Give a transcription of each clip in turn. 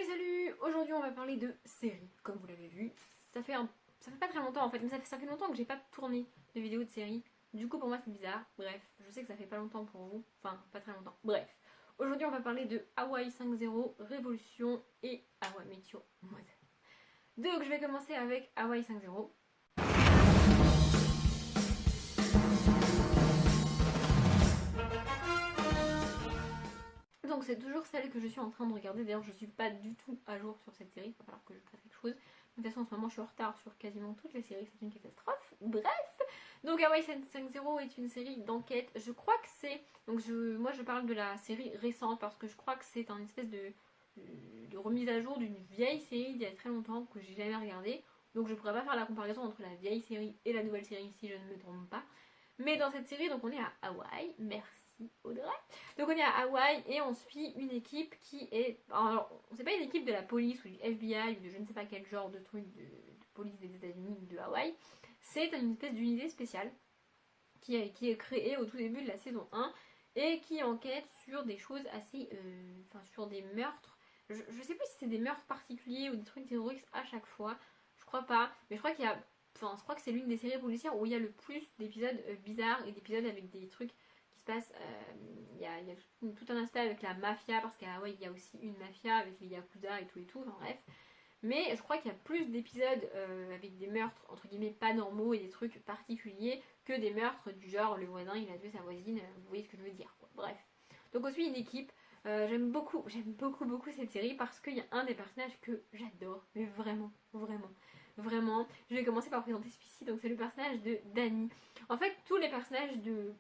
Salut! Aujourd'hui on va parler de séries, comme vous l'avez vu. Ça fait pas très longtemps en fait, mais ça fait longtemps que j'ai pas tourné de vidéos de séries. Du coup pour moi c'est bizarre. Bref, je sais que ça fait pas longtemps pour vous. Enfin, pas très longtemps. Bref. Aujourd'hui on va parler de Hawaii 5.0, Révolution et Hawaii Meteor Mode. Donc je vais commencer avec Hawaii 5.0. Donc c'est toujours celle que je suis en train de regarder. D'ailleurs je suis pas du tout à jour sur cette série. Il va falloir que je fasse quelque chose. De toute façon en ce moment je suis en retard sur quasiment toutes les séries. C'est une catastrophe. Bref. Donc Hawaii 5.0 est une série d'enquête. Je crois que c'est... Donc moi je parle de la série récente parce que je crois que c'est un espèce de remise à jour d'une vieille série d'il y a très longtemps que j'ai jamais regardée. Donc je pourrais pas faire la comparaison entre la vieille série et la nouvelle série si je ne me trompe pas. Mais dans cette série donc on est à Hawaï. Merci Audrey. Donc on est à Hawaï et on suit une équipe qui est... Alors, c'est pas une équipe de la police ou du FBI ou de je ne sais pas quel genre de truc de police des États-Unis ou de Hawaï. C'est une espèce d'unité spéciale qui est créée au tout début de la saison 1 et qui enquête sur des choses assez... Enfin, sur des meurtres. Je sais plus si c'est des meurtres particuliers ou des trucs terroristes à chaque fois. Je crois pas. Mais je crois qu'il y a... Enfin, je crois que c'est l'une des séries policières où il y a le plus d'épisodes bizarres et d'épisodes avec des trucs passe, il y a tout un aspect avec la mafia, parce qu'à Hawaï il y a aussi une mafia avec les yakuza et tout, enfin bref. Mais je crois qu'il y a plus d'épisodes avec des meurtres entre guillemets pas normaux et des trucs particuliers que des meurtres du genre le voisin il a tué sa voisine, vous voyez ce que je veux dire quoi. Bref. Donc on suit une équipe. J'aime beaucoup cette série parce qu'il y a un des personnages que j'adore, mais vraiment. Je vais commencer par présenter celui-ci, donc c'est le personnage de Danny. En fait, tous les personnages de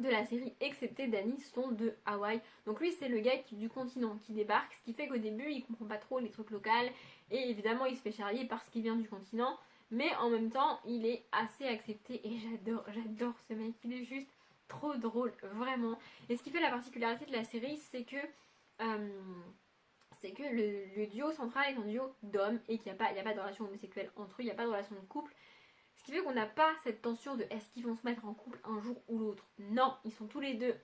la série, excepté Danny, sont de Hawaï. Donc lui c'est le gars du continent qui débarque, ce qui fait qu'au début il comprend pas trop les trucs locaux et évidemment il se fait charrier parce qu'il vient du continent, mais en même temps il est assez accepté et j'adore ce mec, il est juste trop drôle, vraiment. Et ce qui fait la particularité de la série c'est que le duo central est un duo d'hommes et qu'il n'y a pas de relation homosexuelle entre eux, il n'y a pas de relation de couple. Ce qui fait qu'on n'a pas cette tension de est-ce qu'ils vont se mettre en couple un jour ou l'autre. Non, ils sont tous les deux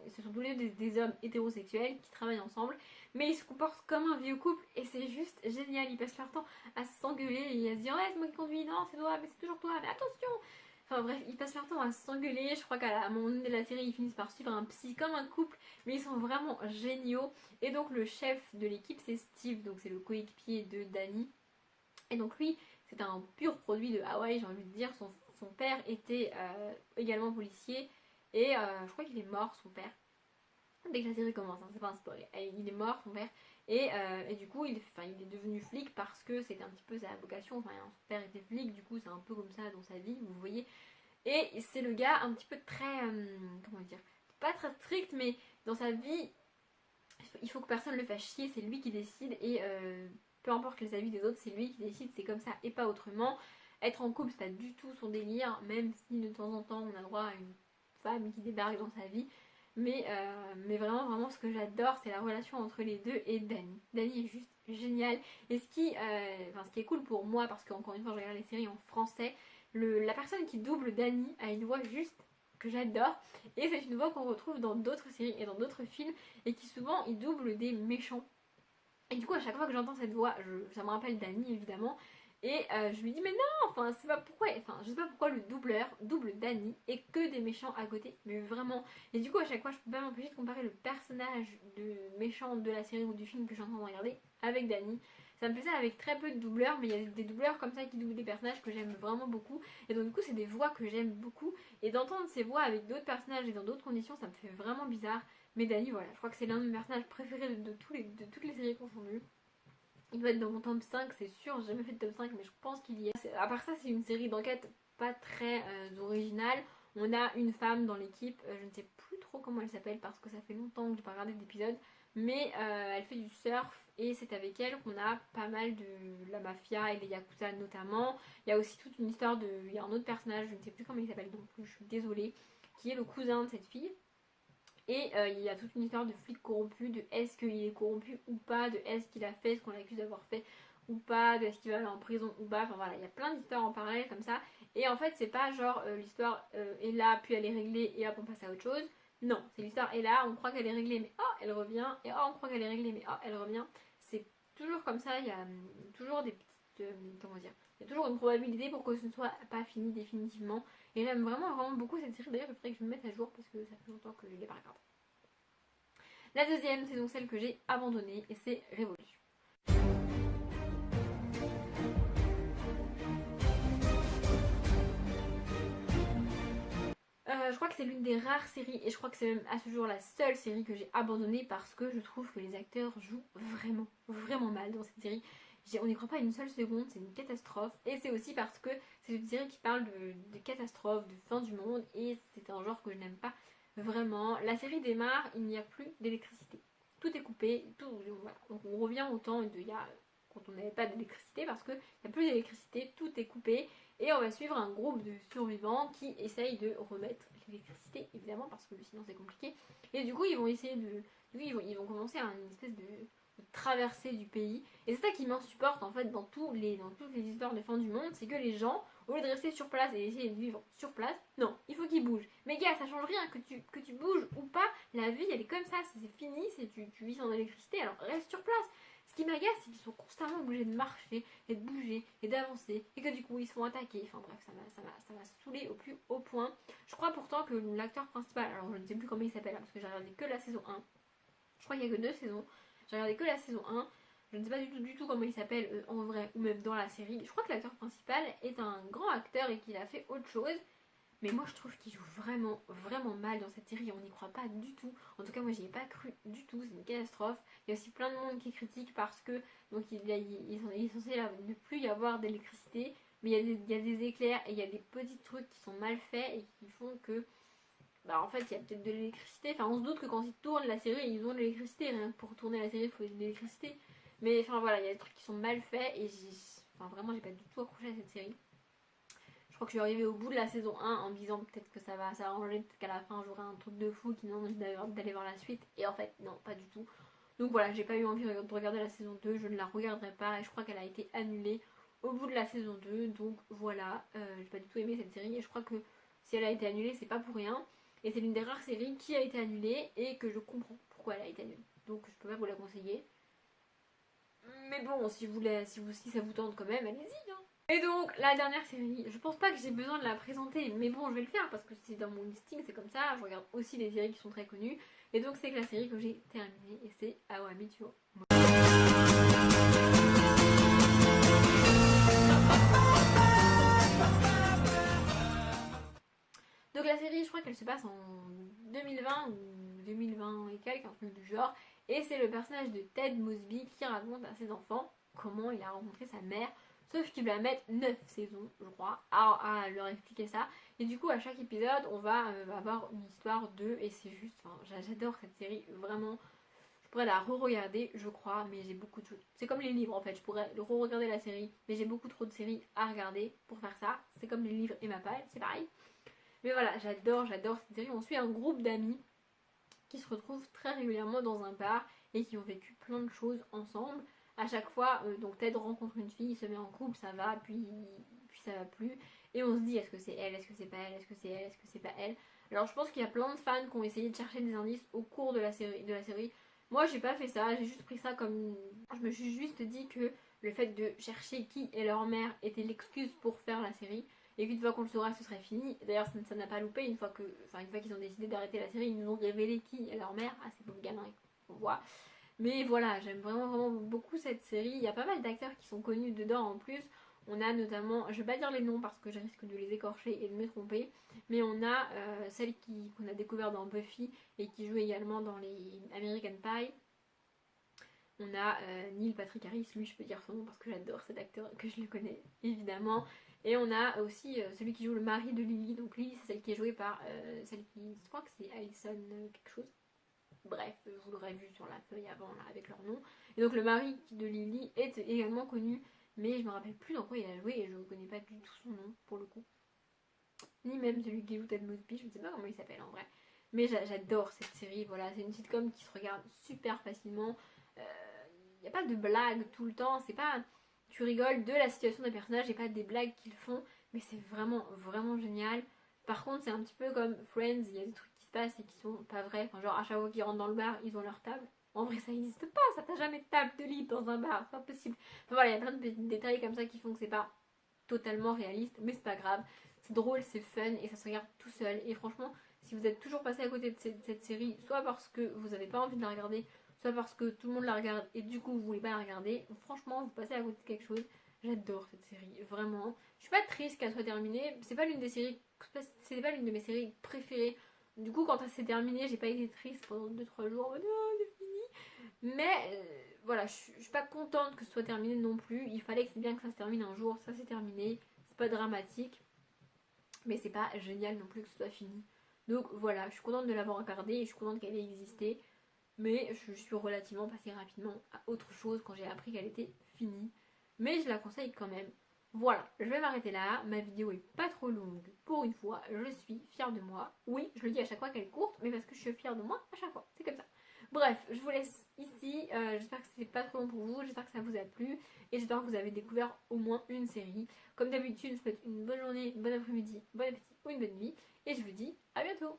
ce sont tous les deux des hommes hétérosexuels qui travaillent ensemble, mais ils se comportent comme un vieux couple et c'est juste génial. Ils passent leur temps à s'engueuler et à se dire ouais c'est moi qui conduis, non c'est toi, mais c'est toujours toi, mais attention. Enfin bref, ils passent leur temps à s'engueuler. Je crois qu'à un moment donné de la série ils finissent par suivre un psy comme un couple, mais ils sont vraiment géniaux. Et donc le chef de l'équipe c'est Steve, donc c'est le coéquipier de Danny. Et donc lui c'est un pur produit de Hawaï, j'ai envie de dire. Son père était également policier et je crois qu'il est mort, son père. Dès que la série commence, hein, c'est pas un spoil. Il est mort, son père. Et du coup, il est devenu flic parce que c'était un petit peu sa vocation. Enfin, son père était flic, du coup, c'est un peu comme ça dans sa vie, vous voyez. Et c'est le gars un petit peu très... comment dire, pas très strict, mais dans sa vie, il faut que personne le fasse chier. C'est lui qui décide et... peu importe les avis des autres, c'est lui qui décide, c'est comme ça et pas autrement. Être en couple, c'est pas du tout son délire, même si de temps en temps on a droit à une femme qui débarque dans sa vie. Mais vraiment, ce que j'adore, c'est la relation entre les deux et Danny. Danny est juste génial. Et ce qui est cool pour moi, parce qu'encore une fois, je regarde les séries en français, la personne qui double Danny a une voix juste que j'adore. Et c'est une voix qu'on retrouve dans d'autres séries et dans d'autres films, et qui souvent, il double des méchants. Et du coup, à chaque fois que j'entends cette voix, ça me rappelle Danny évidemment. Et je me dis, mais non, enfin, c'est pas pourquoi. Enfin, je sais pas pourquoi le doubleur double Danny et que des méchants à côté, mais vraiment. Et du coup, à chaque fois, je peux pas m'empêcher de comparer le personnage de méchant de la série ou du film que je suis en train de regarder avec Danny. Ça me fait ça avec très peu de doubleurs, mais il y a des doubleurs comme ça qui doublent des personnages que j'aime vraiment beaucoup. Et donc, du coup, c'est des voix que j'aime beaucoup. Et d'entendre ces voix avec d'autres personnages et dans d'autres conditions, ça me fait vraiment bizarre. Mais Danny, voilà, je crois que c'est l'un de mes personnages préférés de toutes les séries confondues. Il doit être dans mon top 5, c'est sûr, j'ai jamais fait de top 5, mais je pense qu'il y est. À part ça, c'est une série d'enquête pas très originale. On a une femme dans l'équipe, je ne sais plus trop comment elle s'appelle parce que ça fait longtemps que j'ai pas regardé d'épisode, mais elle fait du surf et c'est avec elle qu'on a pas mal de la mafia et les yakuza notamment. Il y a aussi toute une histoire de... Il y a un autre personnage, je ne sais plus comment il s'appelle non plus, je suis désolée, qui est le cousin de cette fille. Et il y a toute une histoire de flic corrompu, de est-ce qu'il est corrompu ou pas, de est-ce qu'il a fait ce qu'on l'accuse d'avoir fait ou pas, de est-ce qu'il va aller en prison ou pas, enfin voilà, il y a plein d'histoires en parallèle comme ça. Et en fait, c'est pas genre l'histoire est là, puis elle est réglée et hop, on passe à autre chose. Non, c'est l'histoire est là, on croit qu'elle est réglée, mais oh, elle revient, et oh, on croit qu'elle est réglée, mais oh, elle revient. c'est toujours comme ça, il y a toujours des petites... comment dire, il y a toujours une probabilité pour que ce ne soit pas fini définitivement. Et j'aime vraiment beaucoup cette série. D'ailleurs, il faudrait que je me mette à jour parce que ça fait longtemps que je l'ai pas regardée. La deuxième, c'est donc celle que j'ai abandonnée et c'est Révolution. Je crois que c'est l'une des rares séries et je crois que c'est même à ce jour la seule série que j'ai abandonnée parce que je trouve que les acteurs jouent vraiment mal dans cette série. On n'y croit pas une seule seconde, c'est une catastrophe. Et c'est aussi parce que c'est une série qui parle de catastrophes, de fin du monde et c'est un genre que je n'aime pas vraiment. La série démarre, il n'y a plus d'électricité. Tout est coupé, voilà. Donc on revient au temps quand on n'avait pas d'électricité parce qu'il n'y a plus d'électricité, tout est coupé. Et on va suivre un groupe de survivants qui essayent de remettre l'électricité, évidemment, parce que sinon c'est compliqué. Et du coup, ils vont essayer de. Ils vont commencer à une espèce de traversée du pays. Et c'est ça qui m'insupporte en fait dans toutes les histoires de fin du monde, c'est que les gens, au lieu de rester sur place et essayer de vivre sur place, non, il faut qu'ils bougent. Mais gars, ça change rien, que tu bouges ou pas, la vie elle est comme ça, c'est fini, tu vis sans électricité, alors reste sur place. Ce qui m'agace, c'est qu'ils sont constamment obligés de marcher et de bouger et d'avancer et que du coup ils se font attaquer. Enfin bref, ça m'a saoulé au plus haut point. Je crois pourtant que l'acteur principal, alors je ne sais plus comment il s'appelle parce que j'ai regardé que la saison 1. Je crois qu'il n'y a que 2 saisons. J'ai regardé que la saison 1. Je ne sais pas du tout comment il s'appelle en vrai ou même dans la série. Je crois que l'acteur principal est un grand acteur et qu'il a fait autre chose. Mais moi je trouve qu'il joue vraiment mal dans cette série, on n'y croit pas du tout. En tout cas moi j'y ai pas cru du tout, c'est une catastrophe. Il y a aussi plein de monde qui critique parce que donc il est censé ne plus y avoir d'électricité, mais il y a des éclairs et il y a des petits trucs qui sont mal faits et qui font que bah en fait il y a peut-être de l'électricité. Enfin on se doute que quand ils tournent la série ils ont de l'électricité, rien que pour tourner la série il faut de l'électricité. Mais enfin voilà, il y a des trucs qui sont mal faits et vraiment j'ai pas du tout accroché à cette série. Je crois que je suis arrivée au bout de la saison 1 en me disant peut-être que ça va arranger, peut-être qu'à la fin j'aurai un truc de fou qui me donne d'aller voir la suite. Et en fait, non, pas du tout. Donc voilà, j'ai pas eu envie de regarder la saison 2, je ne la regarderai pas et je crois qu'elle a été annulée au bout de la saison 2. Donc voilà, j'ai pas du tout aimé cette série et je crois que si elle a été annulée, c'est pas pour rien. Et c'est l'une des rares séries qui a été annulée et que je comprends pourquoi elle a été annulée. Donc je peux pas vous la conseiller. Mais bon, si ça vous tente quand même, allez-y. Hein. Et donc, la dernière série, je pense pas que j'ai besoin de la présenter, mais bon, je vais le faire parce que c'est dans mon listing, c'est comme ça. Je regarde aussi des séries qui sont très connues. Et donc, c'est la série que j'ai terminée et c'est How I Met Your Mother. Donc, la série, je crois qu'elle se passe en 2020 ou 2020 et quelques, un truc du genre. Et c'est le personnage de Ted Mosby qui raconte à ses enfants comment il a rencontré sa mère. Sauf qu'ils la mettent 9 saisons, je crois, à leur expliquer ça. Et du coup, à chaque épisode, on va avoir une histoire d'eux. Et c'est juste, j'adore cette série, vraiment. Je pourrais la re-regarder, je crois, mais j'ai beaucoup de choses. C'est comme les livres en fait, je pourrais re-regarder la série, mais j'ai beaucoup trop de séries à regarder pour faire ça. C'est comme les livres et ma palle, c'est pareil. Mais voilà, j'adore cette série. On suit un groupe d'amis qui se retrouvent très régulièrement dans un bar et qui ont vécu plein de choses ensemble. À chaque fois, donc Ted rencontre une fille, il se met en couple, ça va, puis ça va plus. Et on se dit, est-ce que c'est elle, est-ce que c'est pas elle, est-ce que c'est elle, est-ce que c'est pas elle. Alors je pense qu'il y a plein de fans qui ont essayé de chercher des indices au cours de la série. Moi j'ai pas fait ça, j'ai juste pris ça comme... Je me suis juste dit que le fait de chercher qui est leur mère était l'excuse pour faire la série. Et qu'une fois qu'on le saura, ce serait fini. D'ailleurs, ça n'a pas loupé. Une fois qu'ils ont décidé d'arrêter la série, ils nous ont révélé qui est leur mère. Ah, ces pauvres gamins qu'on voit. Mais voilà, j'aime vraiment beaucoup cette série. Il y a pas mal d'acteurs qui sont connus dedans en plus. On a notamment, je vais pas dire les noms parce que je risque de les écorcher et de me tromper, mais on a celle qu'on a découvert dans Buffy et qui joue également dans les American Pie. On a Neil Patrick Harris, lui je peux dire son nom parce que j'adore cet acteur, que je le connais évidemment. Et on a aussi celui qui joue le mari de Lily. Donc Lily c'est celle qui est jouée par celle qui, je crois que c'est Alison quelque chose. Bref, vous l'aurez vu sur la feuille avant là, avec leur nom. Et donc le mari de Lily est également connu, mais je me rappelle plus dans quoi il a joué et je ne connais pas du tout son nom pour le coup. Ni même celui qui joue Ted Mosby, je ne sais pas comment il s'appelle en vrai. Mais j'adore cette série, voilà, c'est une sitcom qui se regarde super facilement. Il n'y a pas de blagues tout le temps, c'est pas... Tu rigoles de la situation des personnages et pas des blagues qu'ils font, mais c'est vraiment génial. Par contre, c'est un petit peu comme Friends, il y a des trucs qui se passent et qui sont pas vrais. Enfin, genre, à chaque fois qu'ils rentrent dans le bar, ils ont leur table. En vrai, ça n'existe pas, ça t'as jamais de table de lit dans un bar, c'est pas possible. Enfin voilà, il y a plein de petits détails comme ça qui font que c'est pas totalement réaliste, mais c'est pas grave. C'est drôle, c'est fun et ça se regarde tout seul. Et franchement, si vous êtes toujours passé à côté de cette série, soit parce que vous n'avez pas envie de la regarder, soit parce que tout le monde la regarde et du coup vous voulez pas la regarder, franchement, vous passez à côté de quelque chose. J'adore cette série, vraiment. Je suis pas triste qu'elle soit terminée. C'est pas l'une des séries, c'est pas l'une de mes séries préférées. Du coup, quand ça s'est terminé, j'ai pas été triste pendant 2-3 jours. Non, c'est fini. Mais voilà, je suis pas contente que ce soit terminé non plus. Il fallait que c'est bien que ça se termine un jour. Ça s'est terminé. C'est pas dramatique. Mais c'est pas génial non plus que ce soit fini. Donc voilà, je suis contente de l'avoir regardé et je suis contente qu'elle ait existé. Mais je suis relativement passée rapidement à autre chose quand j'ai appris qu'elle était finie. Mais je la conseille quand même. Voilà, je vais m'arrêter là. Ma vidéo est pas trop longue pour une fois. Je suis fière de moi. Oui, je le dis à chaque fois qu'elle est courte, mais parce que je suis fière de moi à chaque fois. C'est comme ça. Bref, je vous laisse ici. J'espère que c'était pas trop long pour vous. J'espère que ça vous a plu. Et j'espère que vous avez découvert au moins une série. Comme d'habitude, je vous souhaite une bonne journée, une bonne après-midi, bon appétit ou une bonne nuit. Et je vous dis à bientôt.